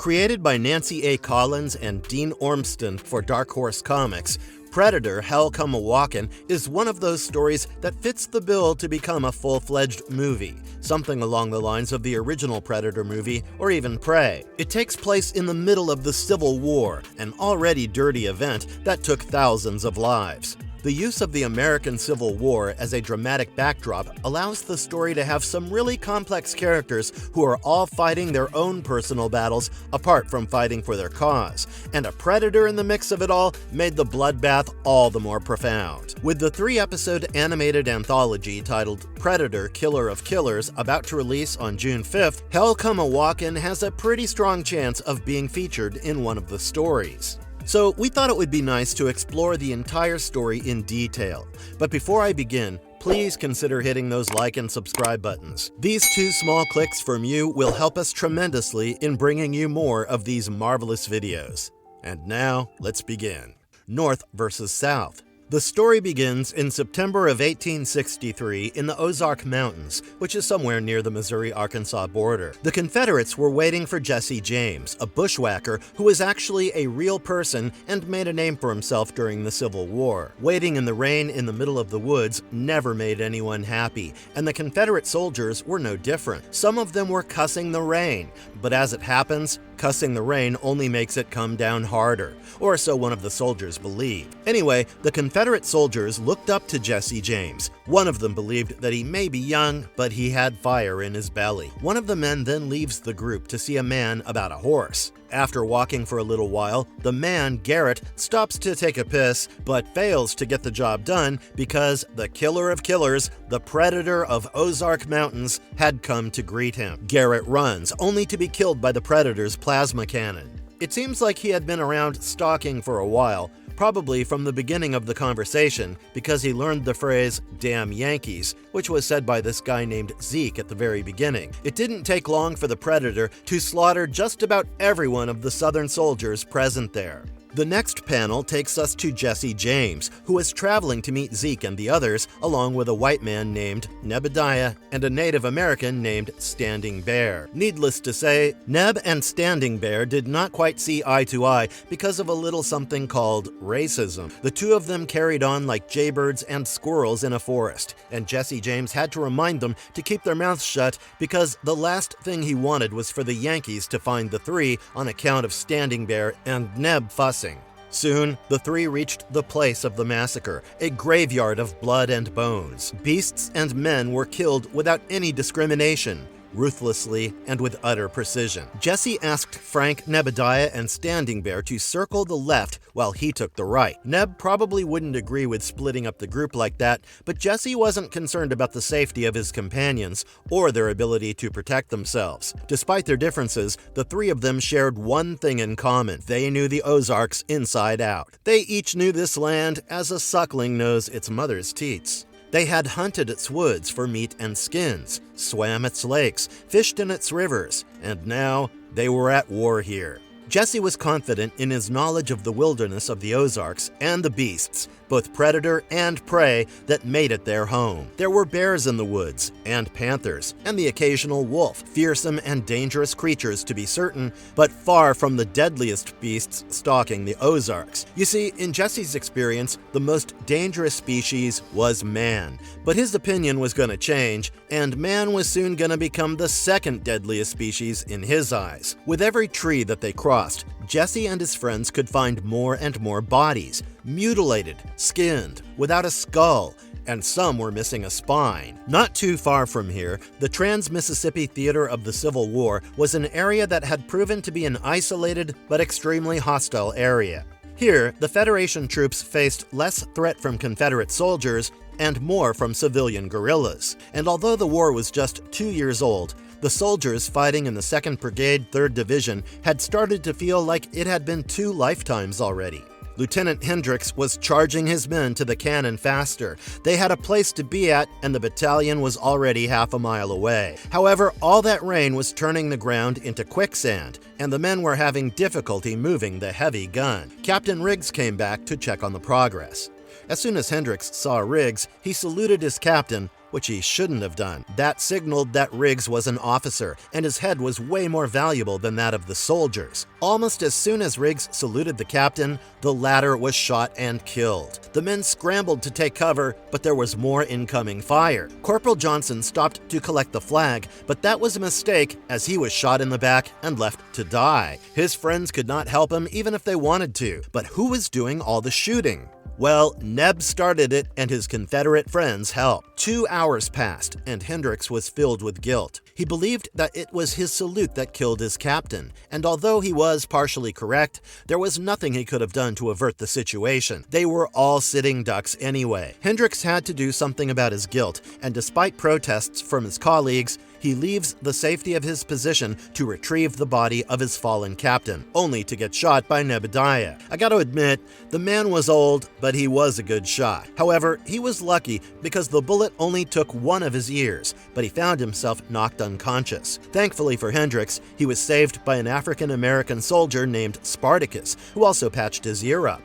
Created by Nancy A. Collins and Dean Ormston for Dark Horse Comics, Predator: Come A Walkin is one of those stories that fits the bill to become a full-fledged movie, something along the lines of the original Predator movie or even Prey. It takes place in the middle of the Civil War, an already dirty event that took thousands of lives. The use of the American Civil War as a dramatic backdrop allows the story to have some really complex characters who are all fighting their own personal battles apart from fighting for their cause, and a predator in the mix of it all made the bloodbath all the more profound. With the 3-episode animated anthology titled Predator: Killer of Killers about to release on June 5th, Come A Walkin has a pretty strong chance of being featured in one of the stories. So we thought it would be nice to explore the entire story in detail. But before I begin, please consider hitting those like and subscribe buttons. These 2 small clicks from you will help us tremendously in bringing you more of these marvelous videos. And now, let's begin. North versus South. The story begins in September of 1863 in the Ozark Mountains, which is somewhere near the Missouri-Arkansas border. The Confederates were waiting for Jesse James, a bushwhacker who was actually a real person and made a name for himself during the Civil War. Waiting in the rain in the middle of the woods never made anyone happy, and the Confederate soldiers were no different. Some of them were cussing the rain, but as it happens, cussing the rain only makes it come down harder, or so one of the soldiers believed. Anyway, the Confederate soldiers looked up to Jesse James. One of them believed that he may be young, but he had fire in his belly. One of the men then leaves the group to see a man about a horse. After walking for a little while, the man, Garrett, stops to take a piss, but fails to get the job done because the killer of killers, the predator of Ozark Mountains, had come to greet him. Garrett runs, only to be killed by the predator's plasma cannon. It seems like he had been around stalking for a while, probably from the beginning of the conversation, because he learned the phrase, "damn Yankees," which was said by this guy named Zeke at the very beginning. It didn't take long for the predator to slaughter just about every one of the Southern soldiers present there. The next panel takes us to Jesse James, who was traveling to meet Zeke and the others, along with a white man named Nebediah and a Native American named Standing Bear. Needless to say, Neb and Standing Bear did not quite see eye to eye because of a little something called racism. The two of them carried on like jaybirds and squirrels in a forest, and Jesse James had to remind them to keep their mouths shut because the last thing he wanted was for the Yankees to find the three on account of Standing Bear and Neb fussing. Soon, the three reached the place of the massacre, a graveyard of blood and bones. Beasts and men were killed without any discrimination, ruthlessly and with utter precision. Jesse asked Frank, Nebediah, and Standing Bear to circle the left while he took the right. Neb probably wouldn't agree with splitting up the group like that, but Jesse wasn't concerned about the safety of his companions or their ability to protect themselves. Despite their differences, the three of them shared one thing in common. They knew the Ozarks inside out. They each knew this land as a suckling knows its mother's teats. They had hunted its woods for meat and skins, swam its lakes, fished in its rivers, and now they were at war here. Jesse was confident in his knowledge of the wilderness of the Ozarks and the beasts, both predator and prey, that made it their home. There were bears in the woods, and panthers, and the occasional wolf, fearsome and dangerous creatures to be certain, but far from the deadliest beasts stalking the Ozarks. You see, in Jesse's experience, the most dangerous species was man, but his opinion was going to change, and man was soon going to become the second deadliest species in his eyes. With every tree that they crossed, Jesse and his friends could find more and more bodies, mutilated, skinned, without a skull, and some were missing a spine. Not too far from here, the Trans-Mississippi Theater of the Civil War was an area that had proven to be an isolated but extremely hostile area. Here, the Federation troops faced less threat from Confederate soldiers and more from civilian guerrillas. And although the war was just 2 years old, the soldiers fighting in the 2nd Brigade, 3rd Division had started to feel like it had been 2 lifetimes already. Lieutenant Hendricks was charging his men to the cannon faster. They had a place to be at, and the battalion was already half a mile away. However, all that rain was turning the ground into quicksand, and the men were having difficulty moving the heavy gun. Captain Riggs came back to check on the progress. As soon as Hendricks saw Riggs, he saluted his captain, which he shouldn't have done. That signaled that Riggs was an officer, and his head was way more valuable than that of the soldiers. Almost as soon as Riggs saluted the captain, the latter was shot and killed. The men scrambled to take cover, but there was more incoming fire. Corporal Johnson stopped to collect the flag, but that was a mistake as he was shot in the back and left to die. His friends could not help him even if they wanted to, but who was doing all the shooting? Well, Neb started it and his Confederate friends helped. 2 hours passed and Hendricks was filled with guilt. He believed that it was his salute that killed his captain, and although he was partially correct, there was nothing he could have done to avert the situation. They were all sitting ducks anyway. Hendricks had to do something about his guilt, and despite protests from his colleagues, he leaves the safety of his position to retrieve the body of his fallen captain, only to get shot by Nebediah. I gotta admit, the man was old, but he was a good shot. However, he was lucky because the bullet only took one of his ears, but he found himself knocked unconscious. Thankfully for Hendricks, he was saved by an African-American soldier named Spartacus, who also patched his ear up.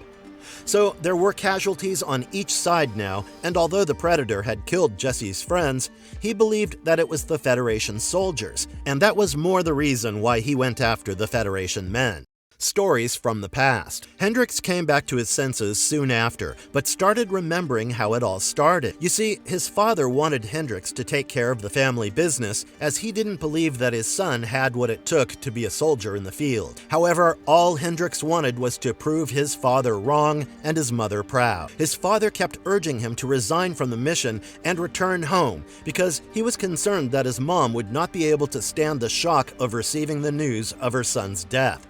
So there were casualties on each side now, and although the Predator had killed Jesse's friends, he believed that it was the Federation soldiers, and that was more the reason why he went after the Federation men. Stories from the past. Hendricks came back to his senses soon after, but started remembering how it all started. You see, his father wanted Hendricks to take care of the family business, as he didn't believe that his son had what it took to be a soldier in the field. However, all Hendricks wanted was to prove his father wrong and his mother proud. His father kept urging him to resign from the mission and return home, because he was concerned that his mom would not be able to stand the shock of receiving the news of her son's death.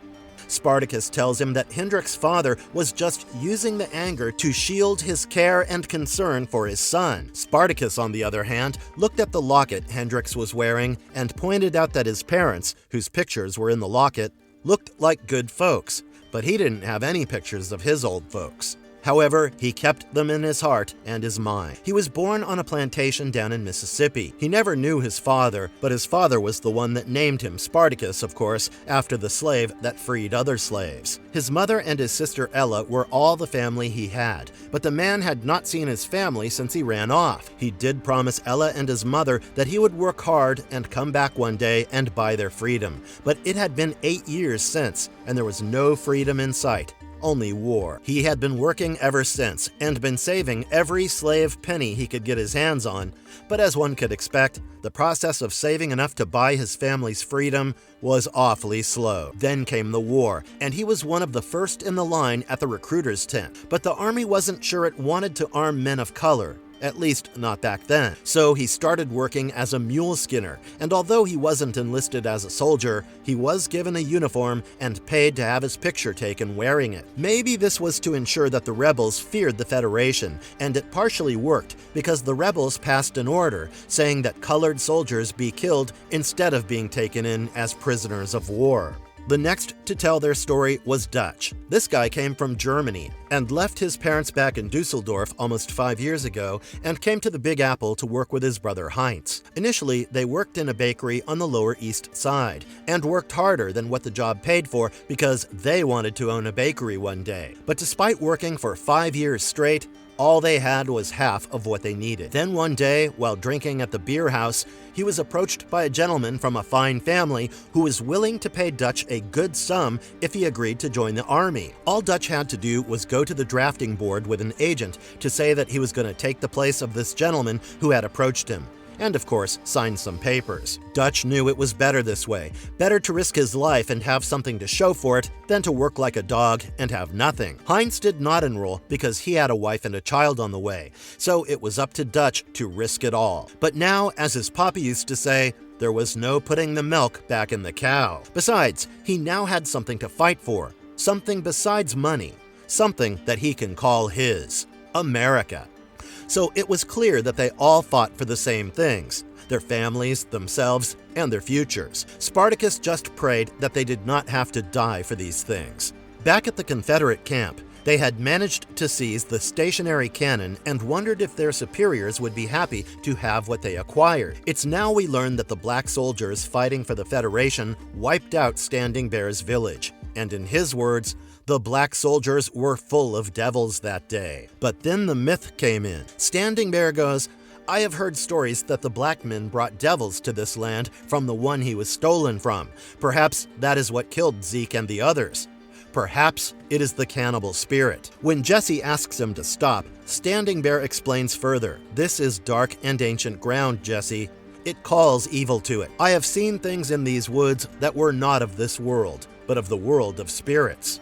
Spartacus tells him that Hendricks' father was just using the anger to shield his care and concern for his son. Spartacus, on the other hand, looked at the locket Hendricks was wearing and pointed out that his parents, whose pictures were in the locket, looked like good folks, but he didn't have any pictures of his old folks. However, he kept them in his heart and his mind. He was born on a plantation down in Mississippi. He never knew his father, but his father was the one that named him Spartacus, of course, after the slave that freed other slaves. His mother and his sister Ella were all the family he had, but the man had not seen his family since he ran off. He did promise Ella and his mother that he would work hard and come back one day and buy their freedom, but it had been 8 years since, and there was no freedom in sight. Only war. He had been working ever since and been saving every slave penny he could get his hands on, but as one could expect, the process of saving enough to buy his family's freedom was awfully slow. Then came the war, and he was one of the first in the line at the recruiter's tent. But the army wasn't sure it wanted to arm men of color. At least not back then. So he started working as a mule skinner, and although he wasn't enlisted as a soldier, he was given a uniform and paid to have his picture taken wearing it. Maybe this was to ensure that the rebels feared the Federation, and it partially worked because the rebels passed an order saying that colored soldiers be killed instead of being taken in as prisoners of war. The next to tell their story was Dutch. This guy came from Germany and left his parents back in Dusseldorf almost 5 years ago and came to the Big Apple to work with his brother Heinz. Initially, they worked in a bakery on the Lower East Side and worked harder than what the job paid for because they wanted to own a bakery one day. But despite working for 5 years straight, all they had was half of what they needed. Then one day, while drinking at the beer house, he was approached by a gentleman from a fine family who was willing to pay Dutch a good sum if he agreed to join the army. All Dutch had to do was go to the drafting board with an agent to say that he was going to take the place of this gentleman who had approached him. And of course, signed some papers. Dutch knew it was better this way. Better to risk his life and have something to show for it than to work like a dog and have nothing. Heinz did not enroll because he had a wife and a child on the way, so it was up to Dutch to risk it all. But now, as his papa used to say, there was no putting the milk back in the cow. Besides, he now had something to fight for, something besides money, something that he can call his: America. So it was clear that they all fought for the same things: their families, themselves, and their futures. Spartacus just prayed that they did not have to die for these things. Back at the Confederate camp, they had managed to seize the stationary cannon and wondered if their superiors would be happy to have what they acquired. It's now we learn that the black soldiers fighting for the Federation wiped out Standing Bear's village, and in his words, the black soldiers were full of devils that day. But then the myth came in. Standing Bear goes, I have heard stories that the black men brought devils to this land from the one he was stolen from. Perhaps that is what killed Zeke and the others. Perhaps it is the cannibal spirit. When Jesse asks him to stop, Standing Bear explains further. This is dark and ancient ground, Jesse. It calls evil to it. I have seen things in these woods that were not of this world, but of the world of spirits.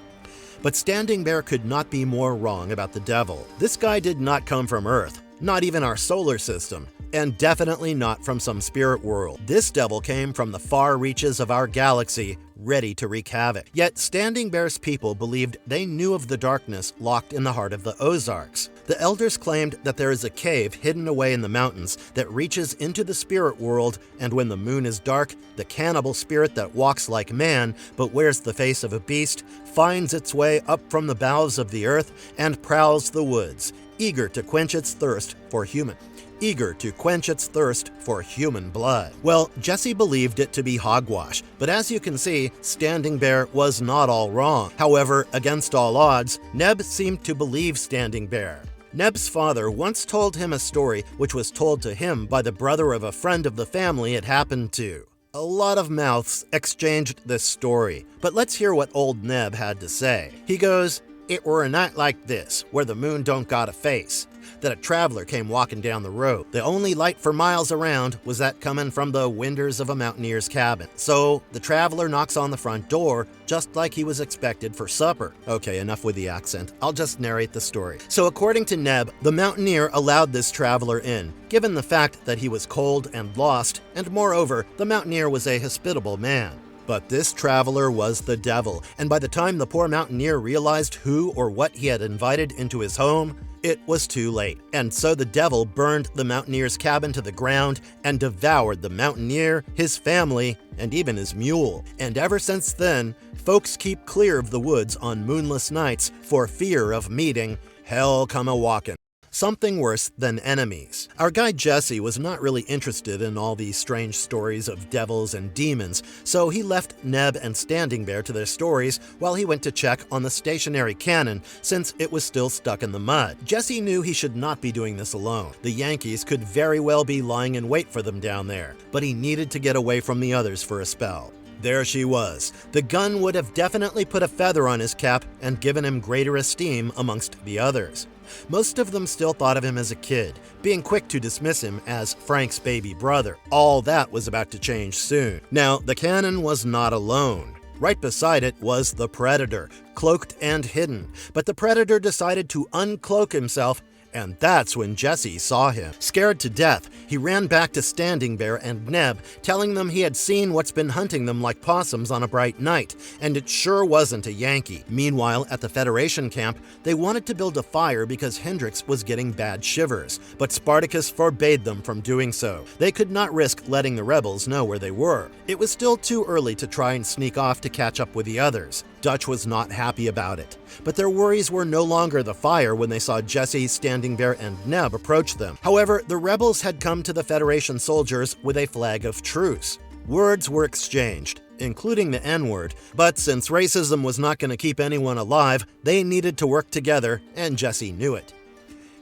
But Standing Bear could not be more wrong about the devil. This guy did not come from Earth, not even our solar system, and definitely not from some spirit world. This devil came from the far reaches of our galaxy, ready to wreak havoc. Yet Standing Bear's people believed they knew of the darkness locked in the heart of the Ozarks. The elders claimed that there is a cave hidden away in the mountains that reaches into the spirit world, and when the moon is dark, the cannibal spirit that walks like man but wears the face of a beast finds its way up from the bowels of the earth and prowls the woods, eager to quench its thirst for human blood. Well, Jesse believed it to be hogwash, but as you can see, Standing Bear was not all wrong. However, against all odds, Neb seemed to believe Standing Bear. Neb's father once told him a story which was told to him by the brother of a friend of the family it happened to. A lot of mouths exchanged this story, but let's hear what old Neb had to say. He goes, "It were a night like this, where the moon don't got a face, that a traveler came walking down the road. The only light for miles around was that coming from the windows of a mountaineer's cabin. So the traveler knocks on the front door, just like he was expected for supper." Okay, enough with the accent. I'll just narrate the story. So according to Neb, the mountaineer allowed this traveler in, given the fact that he was cold and lost, and moreover, the mountaineer was a hospitable man. But this traveler was the devil, and by the time the poor mountaineer realized who or what he had invited into his home, it was too late. And so the devil burned the mountaineer's cabin to the ground and devoured the mountaineer, his family, and even his mule. And ever since then, folks keep clear of the woods on moonless nights for fear of meeting Hell Come A Walkin'. Something worse than enemies. Our guy Jesse was not really interested in all these strange stories of devils and demons, so he left Neb and Standing Bear to their stories while he went to check on the stationary cannon since it was still stuck in the mud. Jesse knew he should not be doing this alone. The Yankees could very well be lying in wait for them down there, but he needed to get away from the others for a spell. There she was. The gun would have definitely put a feather on his cap and given him greater esteem amongst the others. Most of them still thought of him as a kid, being quick to dismiss him as Frank's baby brother. All that was about to change soon. Now, the cannon was not alone. Right beside it was the Predator, cloaked and hidden. But the Predator decided to uncloak himself, and that's when Jesse saw him. Scared to death, he ran back to Standing Bear and Neb, telling them he had seen what's been hunting them like possums on a bright night, and it sure wasn't a Yankee. Meanwhile, at the Federation camp, they wanted to build a fire because Hendrix was getting bad shivers, but Spartacus forbade them from doing so. They could not risk letting the rebels know where they were. It was still too early to try and sneak off to catch up with the others. Dutch was not happy about it, but their worries were no longer the fire when they saw Jesse, Standing Bear, and Neb approach them. However, the rebels had come to the Federation soldiers with a flag of truce. Words were exchanged, including the N-word, but since racism was not going to keep anyone alive, they needed to work together, and Jesse knew it.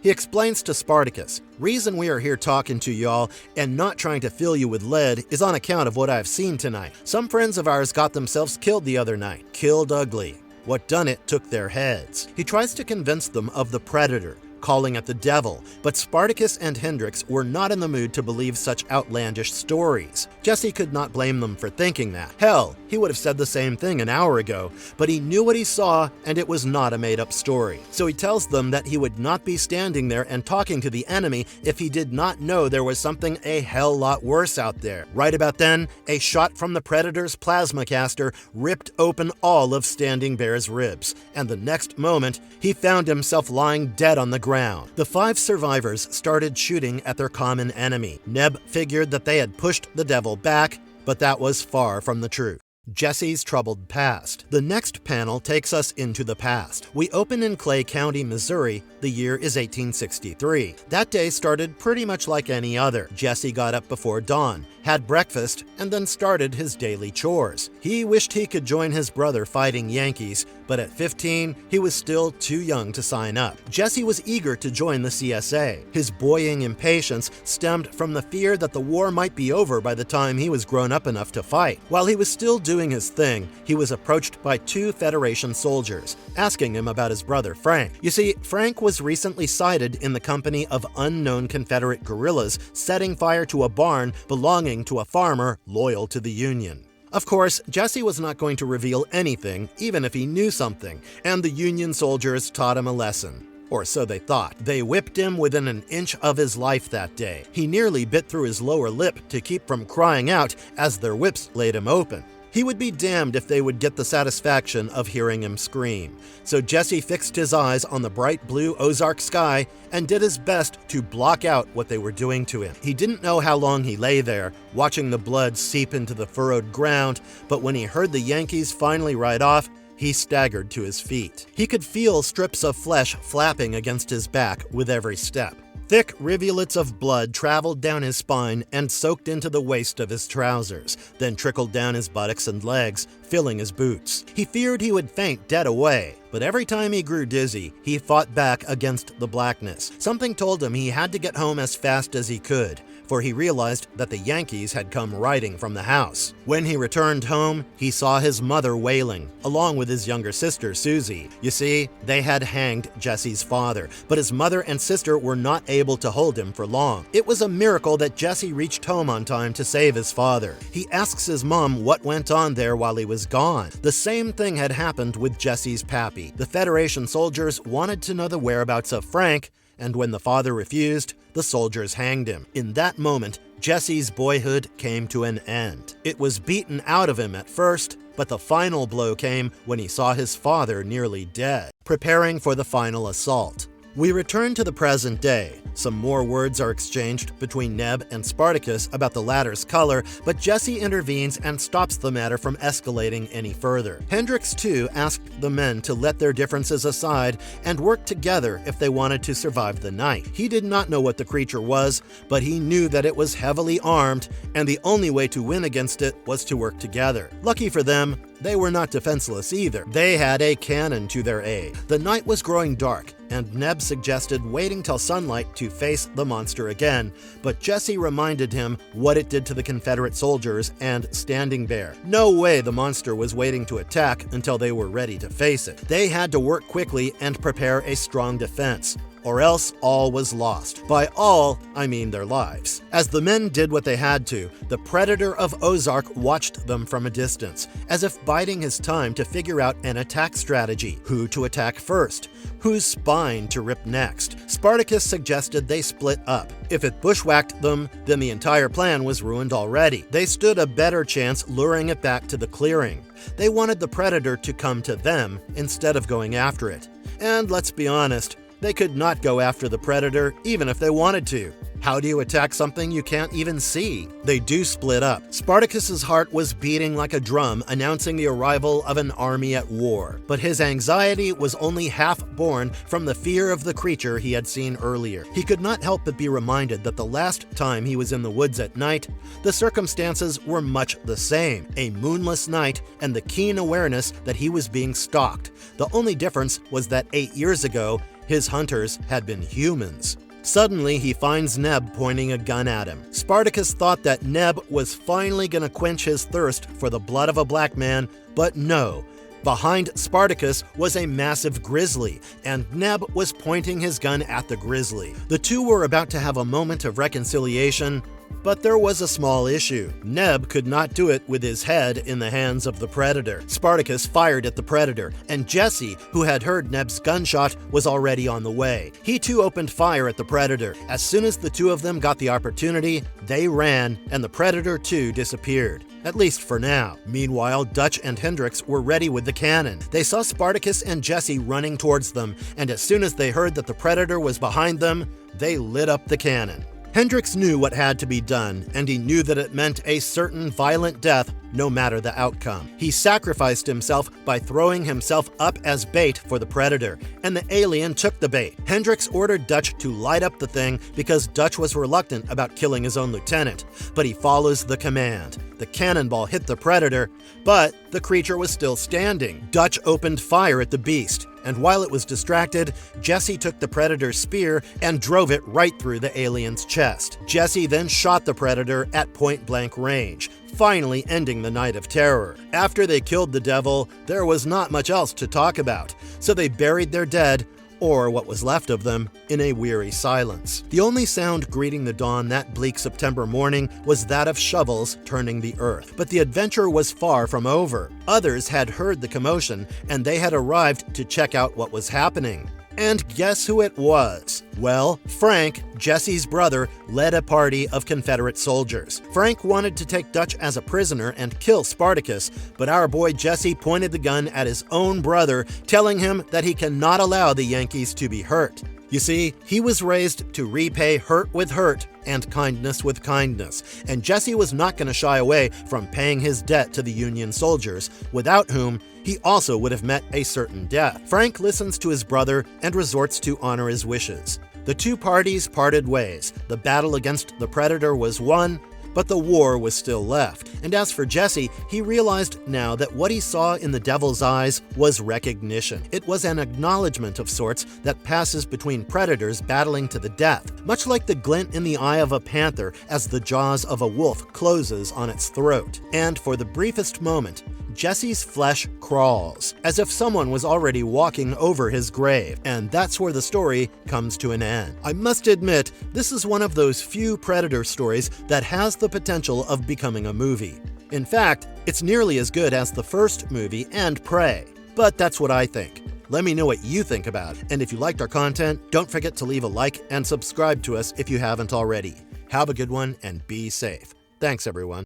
He explains to Spartacus, "Reason we are here talking to y'all and not trying to fill you with lead is on account of what I've seen tonight. Some friends of ours got themselves killed the other night. Killed ugly. What done it took their heads." He tries to convince them of the Predator, calling it the devil, but Spartacus and Hendrix were not in the mood to believe such outlandish stories. Jesse could not blame them for thinking that. Hell, he would have said the same thing an hour ago, but he knew what he saw, and it was not a made-up story. So he tells them that he would not be standing there and talking to the enemy if he did not know there was something a hell lot worse out there. Right about then, a shot from the Predator's plasma caster ripped open all of Standing Bear's ribs, and the next moment, he found himself lying dead on the ground. The 5 survivors started shooting at their common enemy. Neb figured that they had pushed the devil back, but that was far from the truth. Jesse's troubled past. The next panel takes us into the past. We open in Clay County, Missouri. The year is 1863. That day started pretty much like any other. Jesse got up before dawn, had breakfast, and then started his daily chores. He wished he could join his brother fighting Yankees, but at 15, he was still too young to sign up. Jesse was eager to join the CSA. His boying impatience stemmed from the fear that the war might be over by the time he was grown up enough to fight. While he was still doing his thing, he was approached by 2 Federation soldiers, asking him about his brother Frank. You see, Frank was recently sighted in the company of unknown Confederate guerrillas setting fire to a barn belonging to a farmer loyal to the Union. Of course, Jesse was not going to reveal anything, even if he knew something, and the Union soldiers taught him a lesson. Or so they thought. They whipped him within an inch of his life that day. He nearly bit through his lower lip to keep from crying out as their whips laid him open. He would be damned if they would get the satisfaction of hearing him scream. So Jesse fixed his eyes on the bright blue Ozark sky and did his best to block out what they were doing to him. He didn't know how long he lay there, watching the blood seep into the furrowed ground, but when he heard the Yankees finally ride off, he staggered to his feet. He could feel strips of flesh flapping against his back with every step. Thick rivulets of blood traveled down his spine and soaked into the waist of his trousers, then trickled down his buttocks and legs, filling his boots. He feared he would faint dead away, but every time he grew dizzy, he fought back against the blackness. Something told him he had to get home as fast as he could, for he realized that the Yankees had come riding from the house. When he returned home, he saw his mother wailing, along with his younger sister, Susie. You see, they had hanged Jesse's father, but his mother and sister were not able to hold him for long. It was a miracle that Jesse reached home on time to save his father. He asks his mom what went on there while he was gone. The same thing had happened with Jesse's pappy. The Federation soldiers wanted to know the whereabouts of Frank, and when the father refused, the soldiers hanged him. In that moment, Jesse's boyhood came to an end. It was beaten out of him at first, but the final blow came when he saw his father nearly dead, preparing for the final assault. We return to the present day. Some more words are exchanged between Neb and Spartacus about the latter's color, but Jesse intervenes and stops the matter from escalating any further. Hendricks, too, asked the men to let their differences aside and work together if they wanted to survive the night. He did not know what the creature was, but he knew that it was heavily armed, and the only way to win against it was to work together. Lucky for them, they were not defenseless either. They had a cannon to their aid. The night was growing dark, and Neb suggested waiting till sunlight to face the monster again, but Jesse reminded him what it did to the Confederate soldiers and Standing Bear. No way the monster was waiting to attack until they were ready to face it. They had to work quickly and prepare a strong defense, or else all was lost. By all, I mean their lives. As the men did what they had to, the predator of Ozark watched them from a distance, as if biding his time to figure out an attack strategy. Who to attack first? Whose spine to rip next? Spartacus suggested they split up. If it bushwhacked them, then the entire plan was ruined already. They stood a better chance luring it back to the clearing. They wanted the predator to come to them instead of going after it. And let's be honest, they could not go after the predator even if they wanted to. How do you attack something you can't even see? They do split up. Spartacus's heart was beating like a drum, announcing the arrival of an army at war. But his anxiety was only half born from the fear of the creature he had seen earlier. He could not help but be reminded that the last time he was in the woods at night, the circumstances were much the same. A moonless night and the keen awareness that he was being stalked. The only difference was that 8 years ago, his hunters had been humans. Suddenly, he finds Neb pointing a gun at him. Spartacus thought that Neb was finally going to quench his thirst for the blood of a black man, but no. Behind Spartacus was a massive grizzly, and Neb was pointing his gun at the grizzly. The two were about to have a moment of reconciliation, but there was a small issue. Neb could not do it with his head in the hands of the predator. Spartacus fired at the predator, and Jesse, who had heard Neb's gunshot, was already on the way. He too opened fire at the predator. As soon as the two of them got the opportunity, they ran, and the predator too disappeared. At least for now. Meanwhile, Dutch and Hendricks were ready with the cannon. They saw Spartacus and Jesse running towards them, and as soon as they heard that the predator was behind them, they lit up the cannon. Hendricks knew what had to be done, and he knew that it meant a certain violent death no matter the outcome. He sacrificed himself by throwing himself up as bait for the predator, and the alien took the bait. Hendricks ordered Dutch to light up the thing because Dutch was reluctant about killing his own lieutenant, but he follows the command. The cannonball hit the predator, but the creature was still standing. Dutch opened fire at the beast, and while it was distracted, Jesse took the predator's spear and drove it right through the alien's chest. Jesse then shot the predator at point-blank range, finally ending the night of terror. After they killed the devil, there was not much else to talk about, so they buried their dead, or what was left of them, in a weary silence. The only sound greeting the dawn that bleak September morning was that of shovels turning the earth. But the adventure was far from over. Others had heard the commotion, and they had arrived to check out what was happening. And guess who it was? Well, Frank, Jesse's brother, led a party of Confederate soldiers. Frank wanted to take Dutch as a prisoner and kill Spartacus, but our boy Jesse pointed the gun at his own brother, telling him that he cannot allow the Yankees to be hurt. You see, he was raised to repay hurt with hurt and kindness with kindness, and Jesse was not going to shy away from paying his debt to the Union soldiers, without whom he also would have met a certain death. Frank listens to his brother and resorts to honor his wishes. The two parties parted ways. The battle against the predator was won, but the war was still left. And as for Jesse, he realized now that what he saw in the devil's eyes was recognition. It was an acknowledgement of sorts that passes between predators battling to the death, much like the glint in the eye of a panther as the jaws of a wolf closes on its throat. And for the briefest moment, Jesse's flesh crawls, as if someone was already walking over his grave, and that's where the story comes to an end. I must admit, this is one of those few Predator stories that has the potential of becoming a movie. In fact, it's nearly as good as the first movie and Prey, but that's what I think. Let me know what you think about it, and if you liked our content, don't forget to leave a like and subscribe to us if you haven't already. Have a good one and be safe. Thanks, everyone.